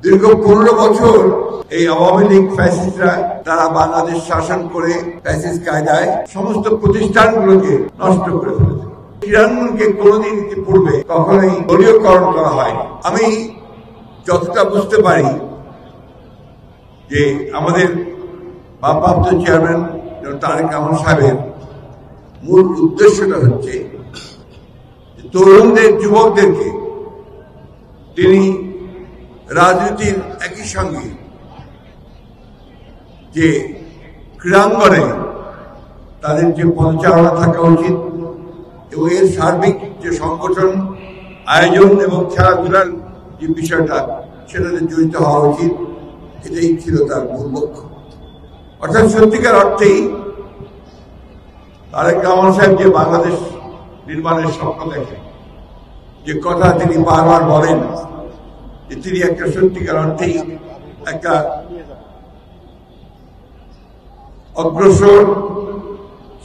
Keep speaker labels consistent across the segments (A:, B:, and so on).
A: দীর্ঘ 15 বছর এই আওয়ামী লীগ ফ্যাসিস্টরা তারা বাংলাদেশ শাসন করে ফ্যাসিস্ট কায়দায় সমস্ত প্রতিষ্ঠানগুলোকে নষ্ট করে ফেলেছে। ক্রীড়াঙ্গনকে কোনোদিন ইতিপূর্বে কখনোই দলীয়করণ করা হয়। আমি যতটা বুঝতে পারি যে আমাদের ভারপ্রাপ্ত চেয়ারম্যান তারেক রহমান সাহেবের মূল উদ্দেশ্যটা হচ্ছে তরুণদের, যুবকদেরকে তিনি রাজনীতির একই সঙ্গে যে ক্রীড়াঙ্গনে তাদের যে পদচারণা থাকা উচিত এবং এর সার্বিক যে সংগঠন, আয়োজন এবং খেলাধুলার যে বিষয়টা সেটাতে জড়িত হওয়া উচিত, এটাই ছিল তার মূল লক্ষ্য। অর্থাৎ সত্যিকার অর্থেই তারেক রহমান সাহেব যে বাংলাদেশ নির্মাণের স্বপ্ন দেখেন, যে কথা তিনি বারবার বলেন যে তিনি একটা সত্যিকার অর্থেই একটা অগ্রসর,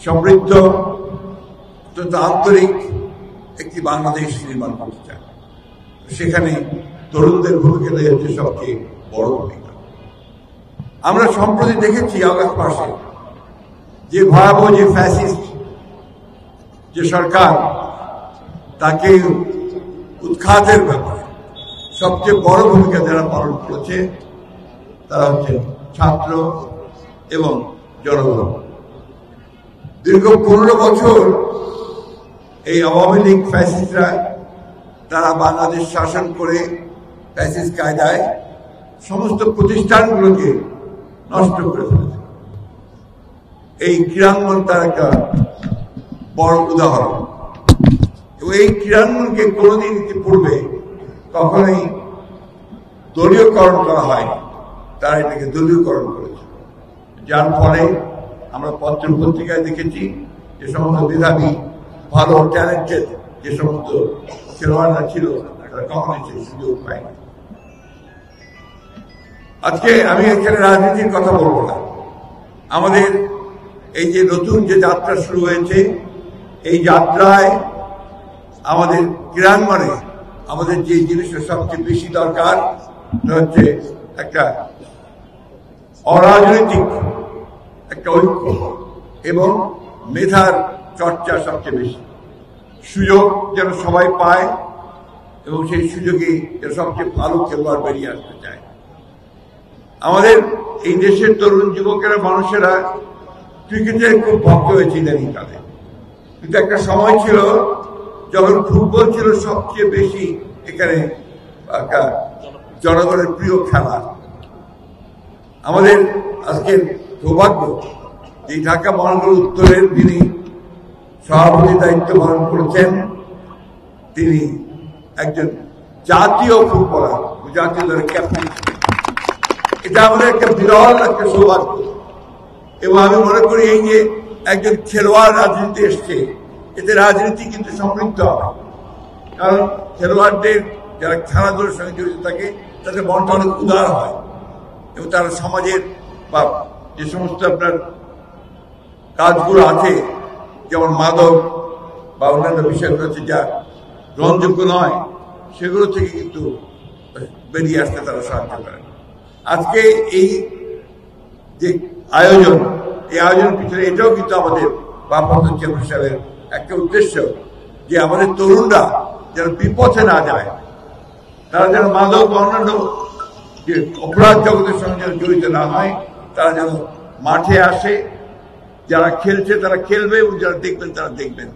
A: সমৃদ্ধ, আন্তরিক একটি বাংলাদেশ নির্মাণ করতে চান। সেখানে তরুণদের ভূমিকাটা হচ্ছে সবচেয়ে বড় ভূমিকা। আমরা সম্প্রতি দেখেছি আগস্ট মাসে যে ভয়াবহ যে ফ্যাসিস্ট যে সরকার, তাকে উৎখাতের ব্যাপারে সবচেয়ে বড় ভূমিকা যারা পালন করেছে তারা হচ্ছে ছাত্র এবং জনগণ। দীর্ঘ 15 বছর এই আওয়ামী লীগ ফ্যাসিস্টরা তারা বাংলাদেশ শাসন করে ফ্যাসিস্ট কায়দায় সমস্ত প্রতিষ্ঠানগুলোকে নষ্ট করে ফেলেছে। এই ক্রীড়াঙ্গন তার একটা বড় উদাহরণ। এবং এই ক্রীড়াঙ্গনকে কোনোদিন ইতিপূর্বে কখনোই দলীয়করণ করা হয়নি, তারা এটাকে দলীয়করণ করেছে। যার ফলে আমরা পত্র পত্রিকায় দেখেছি যে সমস্ত মেধাবী, ভালো, ট্যালেন্টেড যে সমস্ত খেলোয়াড়রা ছিল তারা কখনোই সেই সুযোগ পায়নি। আজকে আমি এখানে রাজনীতির কথা বলবো না। আমাদের এই যে নতুন যে যাত্রা শুরু হয়েছে, এই যাত্রায় আমাদের ক্রীড়াঙ্গনে আমাদের যে জিনিসটা সবচেয়ে বেশি দরকার হচ্ছে একটা অরাজনৈতিক একটা ঐক্য এবং মেধার চর্চা সবচেয়ে বেশি। সুযোগ যেন সবাই পায় এবং সেই সুযোগে যেন সবচেয়ে ভালো খেলোয়াড় বেরিয়ে আসতে চায়। আমাদের এই দেশের তরুণ যুবকেরা, মানুষেরা ক্রিকেটের খুব ভক্ত হয়েছে ইদানিংকালে, কিন্তু একটা সময় ছিল যখন ফুটবল ছিল সবচেয়ে বেশি এখানে একটা জনগণের প্রিয় খেলা। আমাদের আজকের সৌভাগ্য এই ঢাকা মহানগর উত্তরের যিনি সভাপতি দায়িত্ব পালন করেছেন, তিনি একজন জাতীয় ফুটবলার, জাতীয় দলের ক্যাপ্টেন। এটা আমাদের একটা বিরল একটা সৌভাগ্য। এবং আমি মনে করি এই যে একজন খেলোয়াড় রাজনীতি এসছে, এতে রাজনীতি কিন্তু সমৃদ্ধ হয়। কারণ খেলোয়াড়দের যারা খেলাধুলার সঙ্গে জড়িত থাকে তাদের মনটা অনেক উদার হয় এবং তারা সমাজের বা যে সমস্ত আপনার কাজগুলো আছে, যেমন মাদক বা অন্যান্য বিষয়গুলো আছে যা গ্রহণযোগ্য নয়, সেগুলো থেকে কিন্তু বেরিয়ে আসতে তারা সাহায্য করেন। আজকে এই যে আয়োজন, এই আয়োজনের পিছনে এটাও কিন্তু আমাদের ভারপ্রাপ্ত চেয়ারম্যান সাহেবের একটা উদ্দেশ্য যে আমাদের তরুণরা যেন বিপথে না যায়, তারা যেন মাদক বা অন্যান্য যে অপরাধ জগতের সঙ্গে যেন জড়িত না হয়, তারা যেন মাঠে আসে, যারা খেলছে তারা খেলবে এবং যারা দেখবেন তারা দেখবেন।